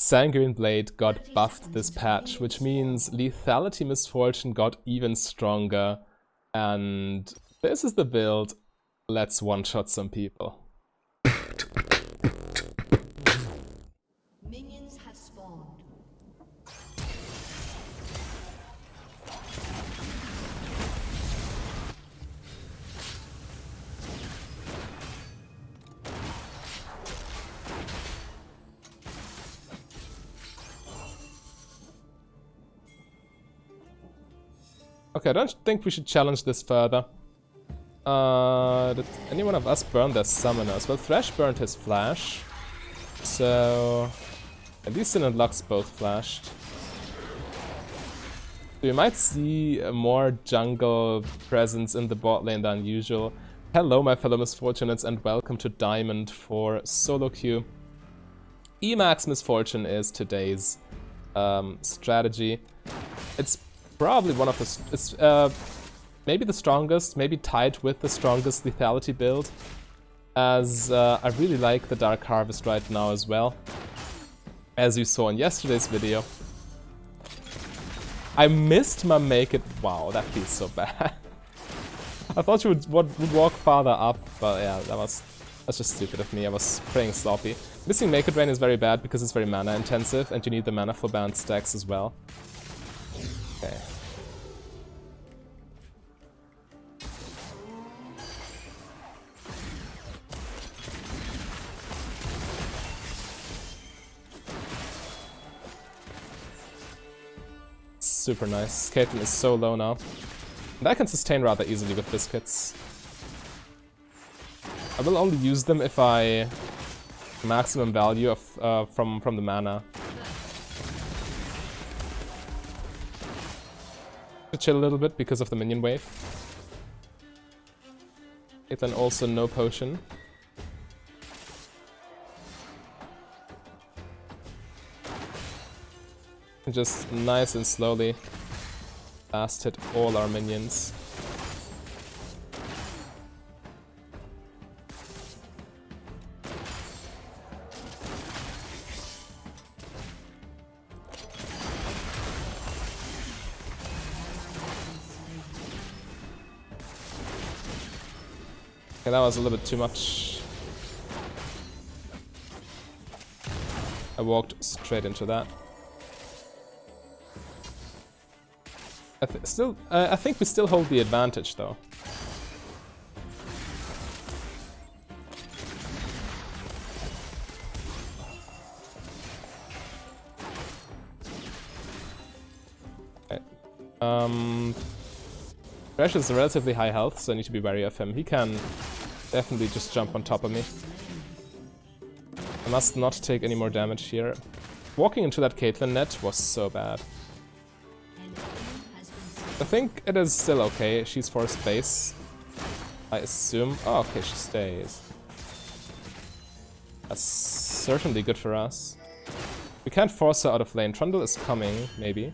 Sanguine Blade got buffed this patch, which means Lethality Misfortune got even stronger. And this is the build. Let's one-shot some people. Minions have spawned. Okay, I don't think we should challenge this further. Did any one of us burn their summoners? Well, Thresh burned his flash. So at least Sin and Lux both flashed. So you might see a more jungle presence in the bot lane than usual. Hello my fellow Misfortunates and welcome to Diamond for solo queue. Emax Misfortune is today's strategy. It's probably one of the... It's maybe the strongest, maybe tied with the strongest lethality build. As I really like the Dark Harvest right now as well. As you saw in yesterday's video. I missed my make it... Wow, that feels so bad. I thought she would walk farther up, but yeah, that's just stupid of me. I was playing sloppy. Missing Make It Rain is very bad because it's very mana intensive and you need the mana for banned stacks as well. Okay. Super nice. Caitlyn is so low now. And I can sustain rather easily with biscuits. I will only use them if I maximum value of from the mana. To chill a little bit because of the minion wave. Caitlyn also no potion. Just nice and slowly last hit all our minions. Okay, that was a little bit too much. I walked straight into that. I think we still hold the advantage, though. Okay. Thresh is relatively high health, so I need to be wary of him. He can definitely just jump on top of me. I must not take any more damage here. Walking into that Caitlyn net was so bad. I think it is still okay. She's forced base, I assume. Oh, okay, she stays. That's certainly good for us. We can't force her out of lane. Trundle is coming, maybe.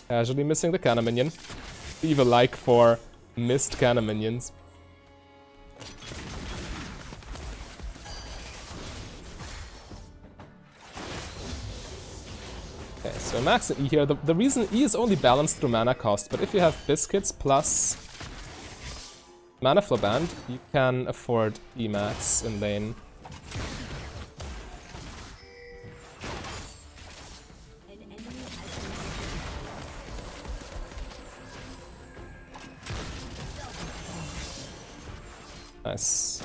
Casually missing the cannon minion. Leave a like for missed cannon minions. Okay, so max E here. The reason E is only balanced through mana cost, but if you have biscuits plus mana flow band, you can afford E max in lane. Nice.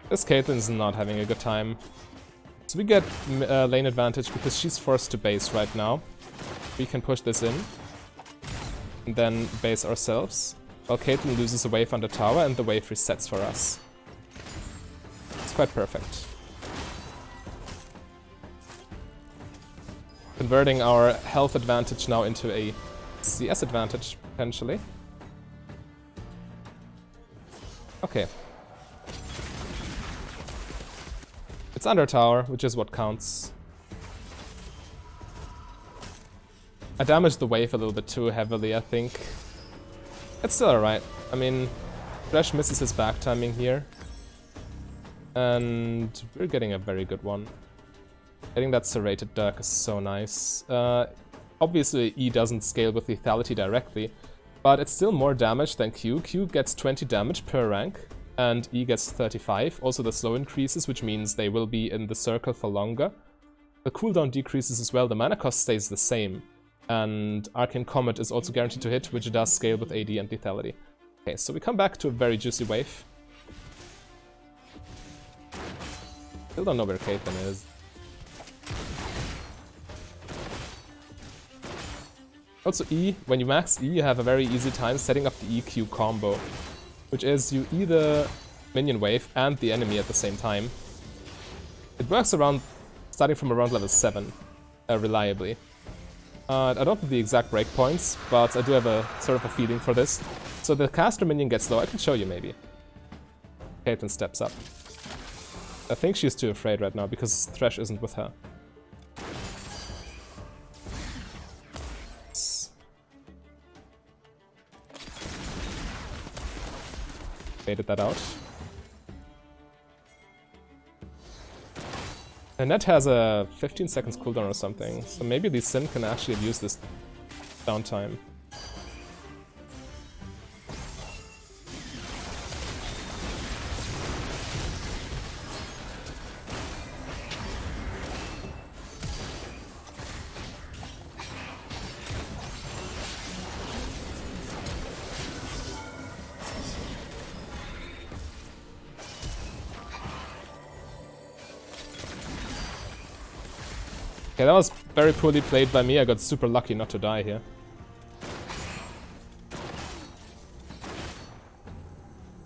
This Caitlyn's not having a good time. So we get lane advantage because she's forced to base right now. We can push this in. And then base ourselves. While Caitlyn loses a wave on the tower and the wave resets for us. It's quite perfect. Converting our health advantage now into a CS advantage, potentially. Okay. It's under tower, which is what counts. I damaged the wave a little bit too heavily, I think. It's still alright. I mean, Thresh misses his back timing here. And we're getting a very good one. Getting that serrated dirk is so nice. Obviously E doesn't scale with lethality directly, but it's still more damage than Q. Q gets 20 damage per rank, and E gets 35. Also the slow increases, which means they will be in the circle for longer. The cooldown decreases as well, the mana cost stays the same. And Arcane Comet is also guaranteed to hit, which does scale with AD and lethality. Okay, so we come back to a very juicy wave. Still don't know where Caitlyn is. Also E, when you max E, you have a very easy time setting up the EQ combo, which is you either minion wave and the enemy at the same time. It works around, starting from around level 7, reliably. I don't know the exact breakpoints, but I do have a sort of a feeling for this. So the caster minion gets low, I can show you maybe. Caitlyn steps up. I think she's too afraid right now because Thresh isn't with her. Baited that out. And Net has a 15 seconds cooldown or something, so maybe Lee Sin can actually use this downtime. Okay, that was very poorly played by me. I got super lucky not to die here.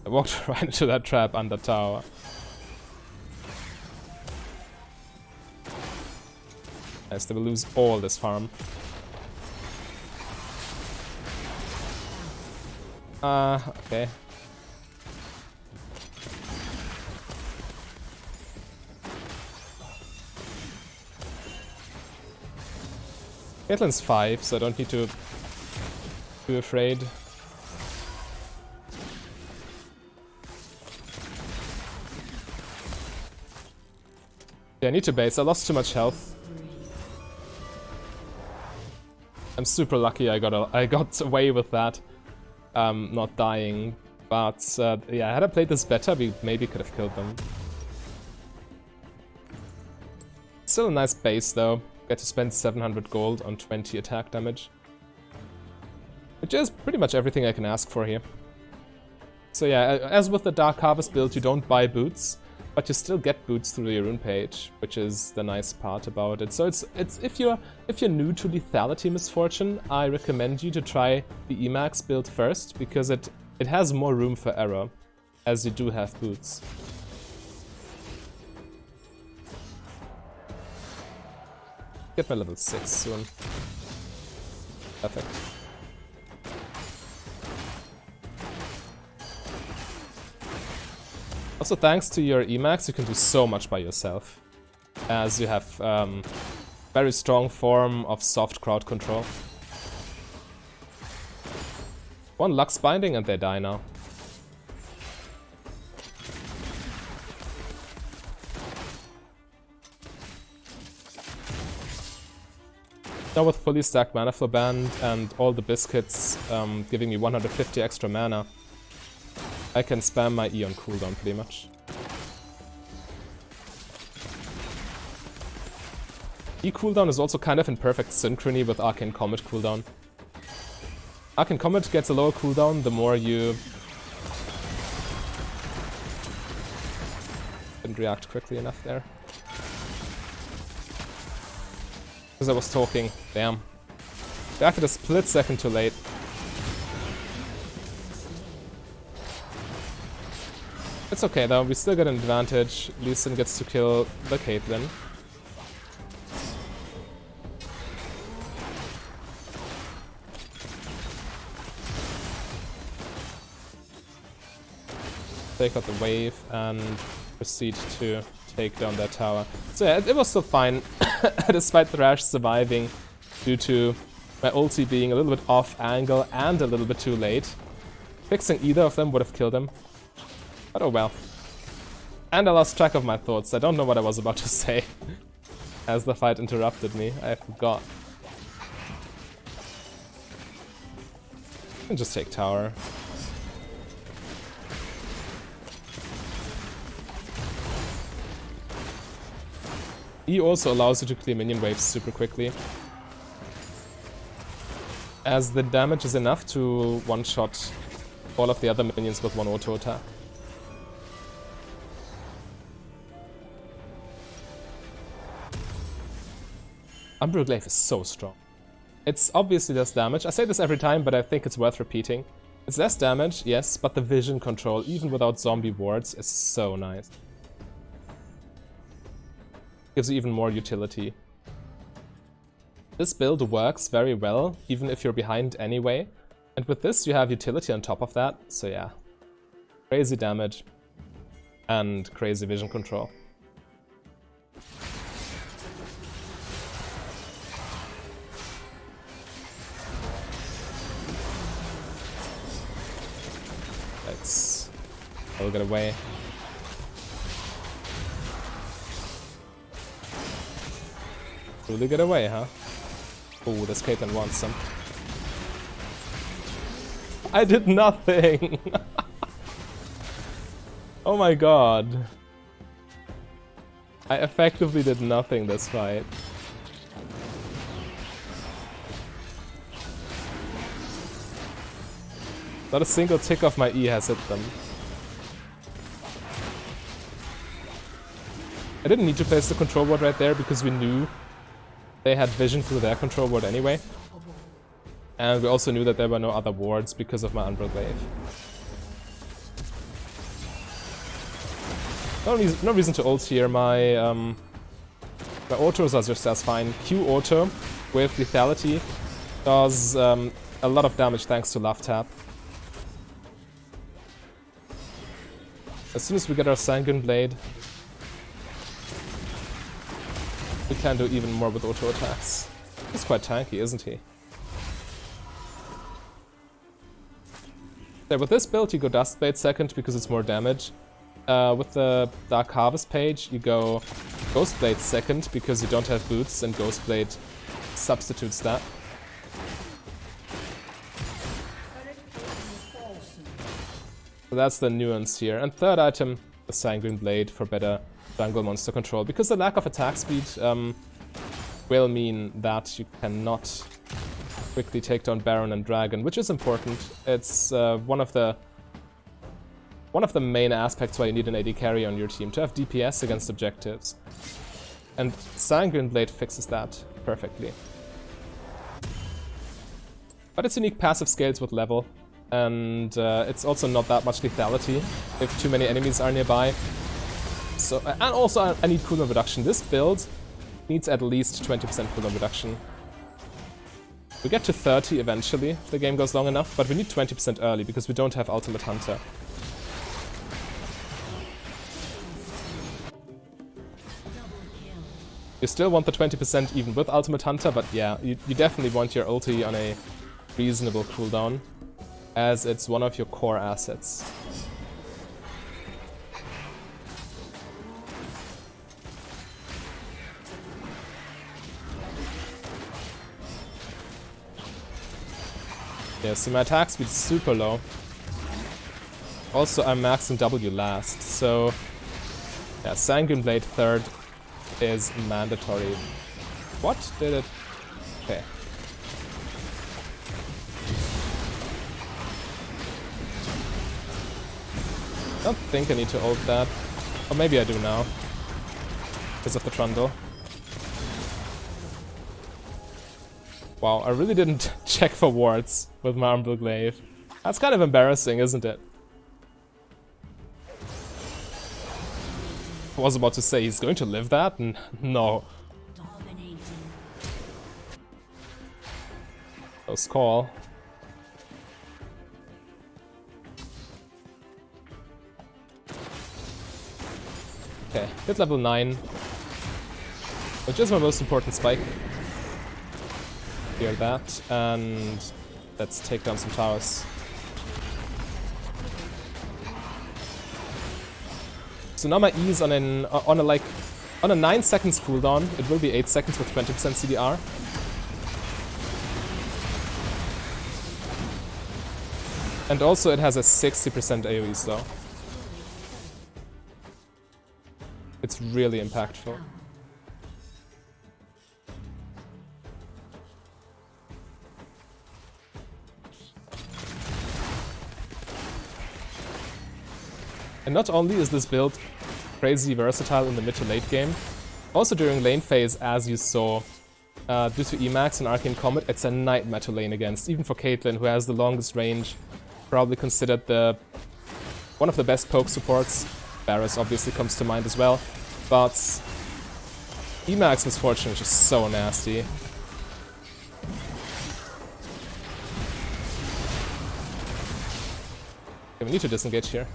I walked right into that trap under tower. Nice, they will lose all this farm. Okay. Caitlyn's 5, so I don't need to be too afraid. Yeah, I need to base. I lost too much health. I'm super lucky I got away with that, not dying. But yeah, had I played this better, we maybe could have killed them. Still a nice base though. Get to spend 700 gold on 20 attack damage. Which is pretty much everything I can ask for here. So yeah, as with the Dark Harvest build, you don't buy boots, but you still get boots through the rune page, which is the nice part about it. So it's if you're new to lethality misfortune, I recommend you to try the Emax build first, because it has more room for error, as you do have boots. Get my level 6 soon. Perfect. Also, thanks to your Emax, you can do so much by yourself, as you have very strong form of soft crowd control. One Lux Binding and they die now. Now with fully stacked mana flow band and all the biscuits giving me 150 extra mana, I can spam my E on cooldown pretty much. E cooldown is also kind of in perfect synchrony with Arcane Comet cooldown. Arcane Comet gets a lower cooldown the more you... Didn't react quickly enough there. Because I was talking. Damn. Reacted a split second too late. It's okay though, we still get an advantage. Lee Sin gets to kill the Caitlyn. Take out the wave and proceed to take down that tower. So yeah, it was still fine, despite Thresh surviving due to my ulti being a little bit off angle and a little bit too late. Fixing either of them would have killed him. But oh well. And I lost track of my thoughts. I don't know what I was about to say. As the fight interrupted me, I forgot. I can just take tower. E also allows you to clear minion waves super quickly, as the damage is enough to one-shot all of the other minions with one auto attack. Umbral Glaive is so strong. It's obviously less damage. I say this every time, but I think it's worth repeating. It's less damage, yes, but the vision control, even without zombie wards, is so nice. Gives you even more utility. This build works very well, even if you're behind anyway. And with this, you have utility on top of that, so yeah. Crazy damage and crazy vision control. I'll get away. Really get away, huh? Oh, this Caitlyn wants some. I did nothing! Oh my god. I effectively did nothing this fight. Not a single tick of my E has hit them. I didn't need to place the control ward right there because we knew they had vision through their control ward anyway. And we also knew that there were no other wards because of my Umbral Glaive. No reason to ult here. My autos are just as fine. Q auto with lethality does a lot of damage thanks to love tap. As soon as we get our Sanguine Blade, we can do even more with auto attacks. He's quite tanky, isn't he? Yeah, with this build you go Dustblade second because it's more damage. With the Dark Harvest page you go Ghostblade second because you don't have boots and Ghostblade substitutes that. So that's the nuance here. And third item, the Sanguine Blade for better jungle monster control. Because the lack of attack speed will mean that you cannot quickly take down Baron and Dragon, which is important. It's one of the main aspects why you need an AD carry on your team, to have DPS against objectives. And Sanguine Blade fixes that perfectly. But its unique passive scales with level. And it's also not that much lethality if too many enemies are nearby. So, and also I need cooldown reduction. This build needs at least 20% cooldown reduction. We get to 30 eventually if the game goes long enough, but we need 20% early because we don't have Ultimate Hunter. You still want the 20% even with Ultimate Hunter, but yeah, you definitely want your ulti on a reasonable cooldown, as it's one of your core assets. Yeah, so my attack speed is super low. Also, I'm maxing W last, so yeah, Sanguine Blade third is mandatory. What did it? Okay. I don't think I need to ult that. Or maybe I do now. Because of the Trundle. Wow, I really didn't check for wards with my Umbral Glaive. That's kind of embarrassing, isn't it? I was about to say he's going to live that? No. Close call. Okay, hit level 9. Which is my most important spike. Clear that, and let's take down some towers. So now my E is on a 9 seconds cooldown. It will be 8 seconds with 20% CDR. And also it has a 60% AoE slow. It's really impactful. And not only is this build crazy versatile in the mid to late game, also during lane phase, as you saw, due to Emax and Arcane Comet, it's a nightmare to lane against, even for Caitlyn, who has the longest range, probably considered one of the best poke supports. Varus obviously comes to mind as well, but Emax Misfortune is just so nasty. Okay, we need to disengage here.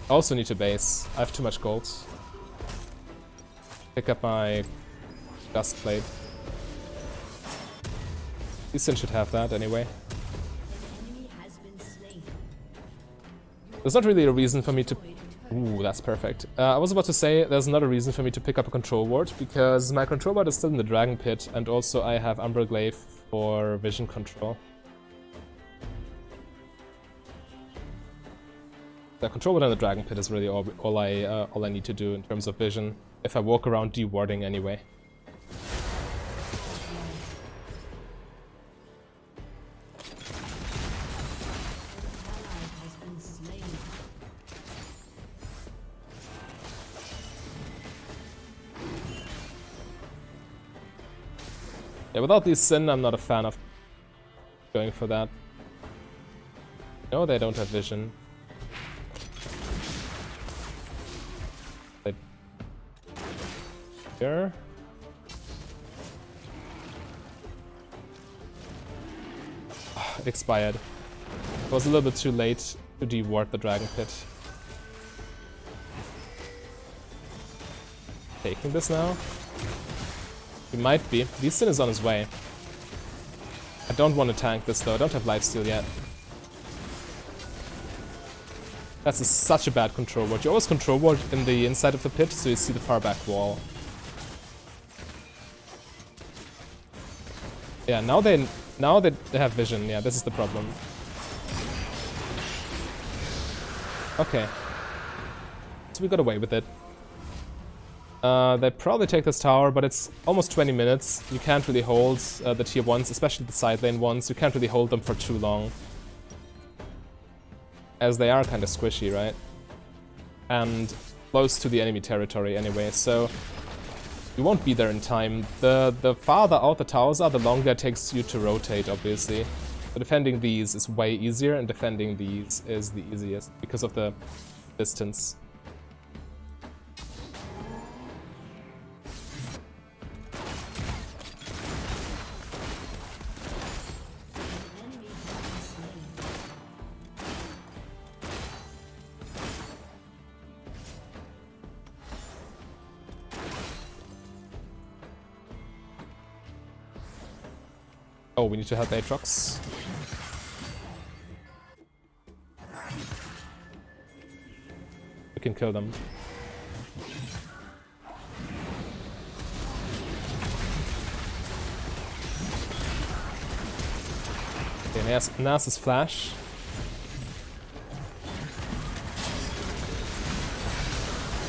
I also need to base. I have too much gold. Pick up my dust plate. Lee Sin should have that anyway. There's not really a reason for me to... Ooh, that's perfect. I was about to say there's not a reason for me to pick up a control ward, because my control ward is still in the Dragon Pit, and also I have Umbral Glaive for vision control. The control ward and the Dragon Pit is really all I need to do in terms of vision, if I walk around dewarding anyway. Yeah, without these Sin, I'm not a fan of going for that. No, they don't have vision. Here. It expired. It was a little bit too late to deward the Dragon Pit. Taking this now? He might be. Lee Sin is on his way. I don't want to tank this though, I don't have lifesteal yet. That's such a bad control ward. You always control ward in the inside of the pit, so you see the far back wall. Yeah, now they have vision. Yeah, this is the problem. Okay. So we got away with it. They probably take this tower, but it's almost 20 minutes. You can't really hold the tier 1s, especially the side lane ones. You can't really hold them for too long, as they are kind of squishy, right? And close to the enemy territory anyway, so you won't be there in time. The farther out the towers are, the longer it takes you to rotate, obviously. But defending these is way easier, and defending these is the easiest because of the distance. Oh, we need to help Aatrox. We can kill them. Okay, Nasus flash.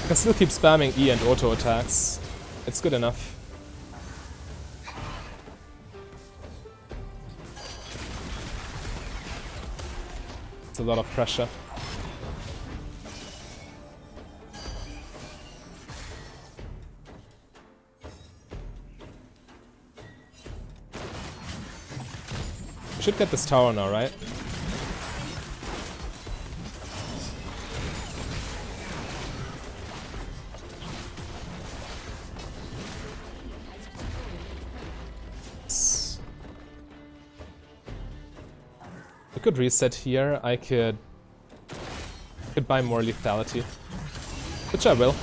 I can still keep spamming E and auto attacks. It's good enough. A lot of pressure. We should get this tower now, right? I could reset here, I could buy more lethality, which I will.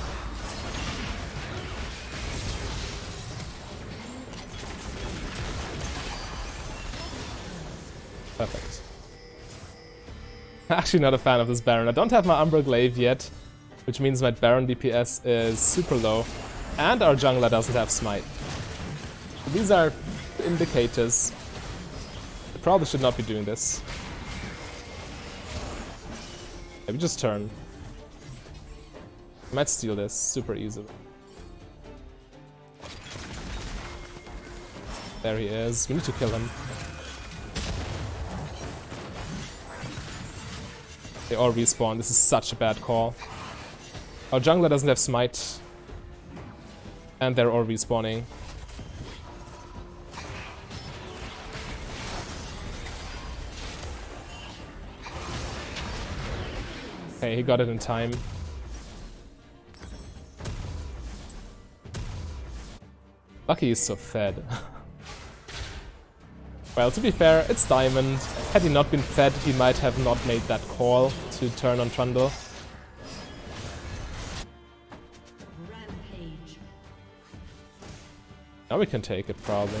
Perfect. Actually not a fan of this Baron. I don't have my Umbra Glaive yet, which means my Baron DPS is super low. And our jungler doesn't have Smite. So these are indicators. I probably should not be doing this. Maybe just turn. I might steal this super easily. There he is. We need to kill him. They all respawn. This is such a bad call. Our jungler doesn't have Smite. And they're all respawning. Okay, he got it in time. Lucky he's so fed. Well, to be fair, it's Diamond. Had he not been fed, he might have not made that call to turn on Trundle. Rampage. Now we can take it, probably.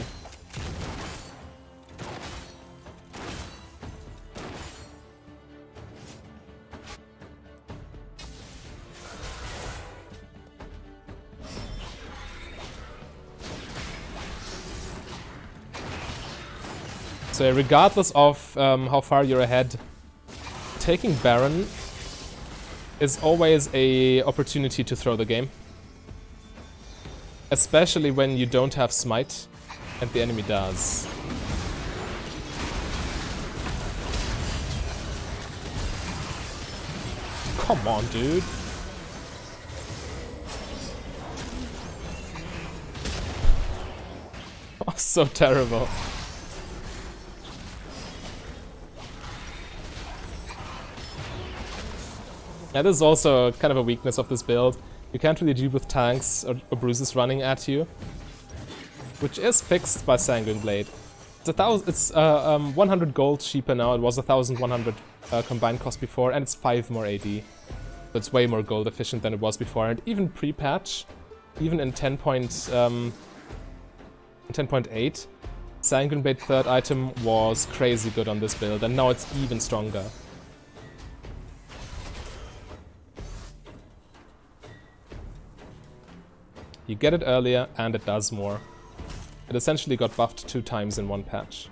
So regardless of how far you're ahead, taking Baron is always an opportunity to throw the game. Especially when you don't have Smite and the enemy does. Come on, dude. Oh, so terrible. Yeah, this is also kind of a weakness of this build. You can't really deal with tanks or bruises running at you, which is fixed by Sanguine Blade. It's 100 gold cheaper now. It was 1,100 combined cost before, and it's 5 more AD. So it's way more gold efficient than it was before, and even pre-patch, even in 10.8, Sanguine Blade third item was crazy good on this build, and now it's even stronger. You get it earlier, and it does more. It essentially got buffed 2 times in one patch.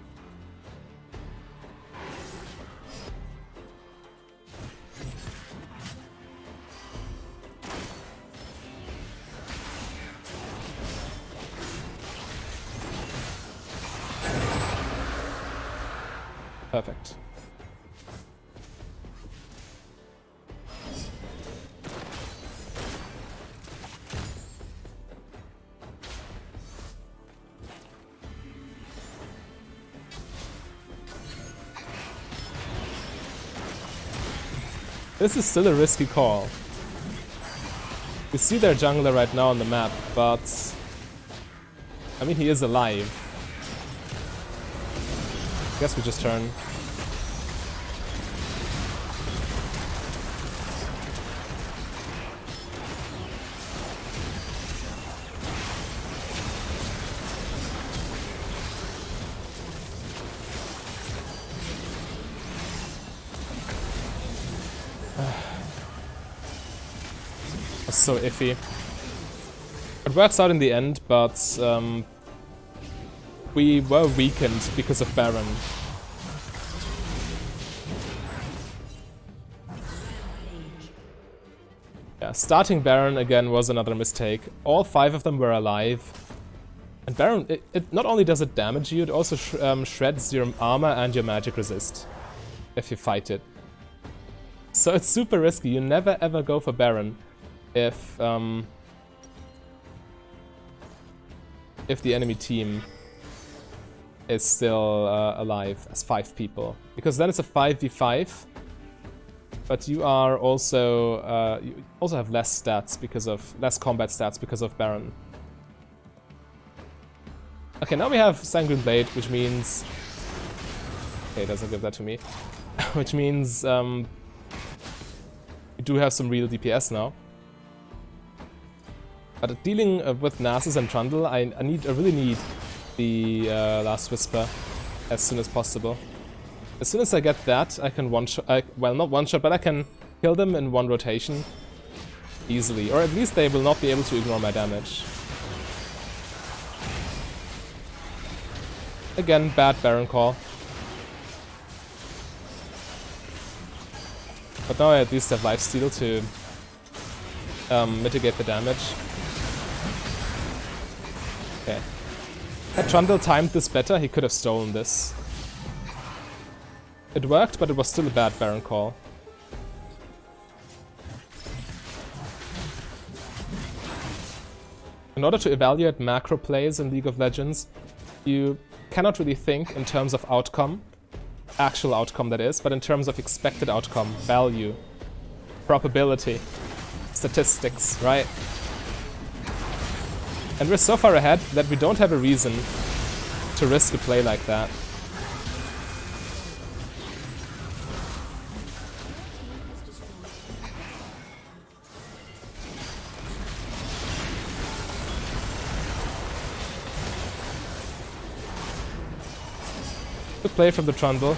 Perfect. This is still a risky call. You see their jungler right now on the map, but I mean, he is alive. I guess we just turn. So iffy. It works out in the end, but we were weakened because of Baron. Yeah, starting Baron again was another mistake. All 5 of them were alive. And Baron, it not only does it damage you, it also shreds your armor and your magic resist if you fight it. So it's super risky. You never ever go for Baron if the enemy team is still alive as 5 people, because then it's a 5v5, but you are also you also have less stats because of less combat stats because of Baron. Okay, now we have Sanguine Blade, which means okay, it doesn't give that to me, which means we do have some real DPS now. But dealing with Nasus and Trundle, I really need the Last Whisper as soon as possible. As soon as I get that, I can one-shot, well, not one-shot, but I can kill them in one rotation easily. Or at least they will not be able to ignore my damage. Again, bad Baron call. But now I at least have lifesteal to mitigate the damage. Okay. Had Trundle timed this better, he could have stolen this. It worked, but it was still a bad Baron call. In order to evaluate macro plays in League of Legends, you cannot really think in terms of outcome, actual outcome that is, but in terms of expected outcome, value, probability, statistics, right? And we're so far ahead that we don't have a reason to risk a play like that. Good play from the Trundle.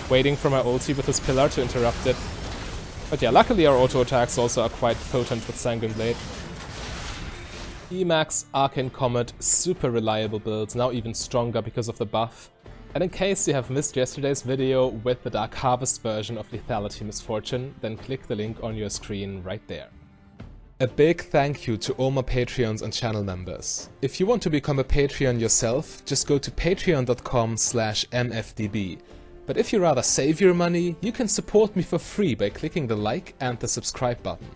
Waiting for my ulti with his pillar to interrupt it. But yeah, luckily our auto attacks also are quite potent with Sanguine Blade. Emax, Arcane Comet, super reliable builds, now even stronger because of the buff. And in case you have missed yesterday's video with the Dark Harvest version of Lethality Misfortune, then click the link on your screen right there. A big thank you to all my Patreons and channel members. If you want to become a Patreon yourself, just go to patreon.com/mfdb. But if you rather save your money, you can support me for free by clicking the like and the subscribe button.